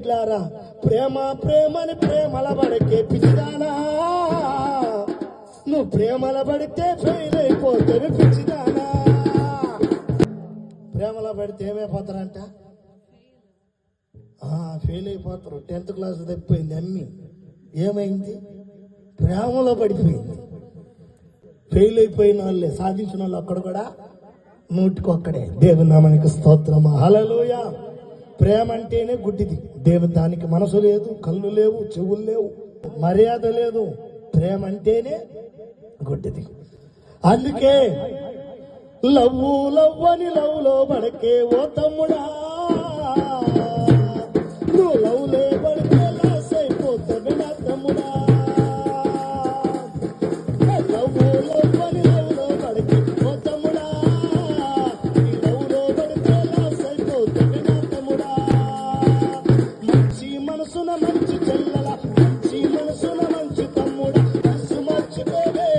బిడ్లారా, ప్రేమ ప్రేమని ప్రేమల పడకే పిచ్చిదానా, నువ్వు ప్రేమల పడితే ఫెయిల్ అయిపోతావు పిచ్చిదానా. ప్రేమలో పడితే ఏమైపోతారంట? ఫెయిల్ అయిపోతారు. 10th క్లాస్ తప్పిపోయింది అమ్మి. ఏమైంది? ప్రేమలో పడిపోయింది. ఫెయిల్ అయిపోయిన వాళ్ళే, సాధించిన వాళ్ళు అక్కడ కూడా నూటికొక్కడే. దేవుని నామానికి స్తోత్రమా, హల్లెలూయా. ప్రేమ అంటేనే గుడ్డిది. దేవుని దానికి మనసు లేదు, కళ్ళు లేవు, చెవులు లేవు, మర్యాద లేదు. ప్రేమ అంటేనే గుడ్డిది. అందుకే లవ్వు లవ్వని లవ్లో పడకే ఓ తమ్ముడా, నువ్వు లవ్లే పడితే లాస్ అయిపోతావు నా తమ్ముడా. లవ్వు లవ్వని లవ్లో పడకే ఓ తమ్ముడా, ఈ లవ్లో పడితే లాస్ అయిపోతావు నా తమ్ముడా. మంచి మనసున మంచి చెల్లెల, మంచి మనసున మంచి తమ్ముడా, మనసు మర్చిపోవే,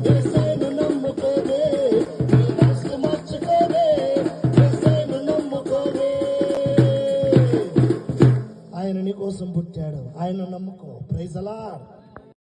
యేసయ్యను నమ్ముకోవే, మనసు మర్చిపోవే, యేసయ్యను నమ్ముకోవే. ఆయన నీ కోసం పుట్టాడు, ఆయన నమ్ముకో. Praise the lord.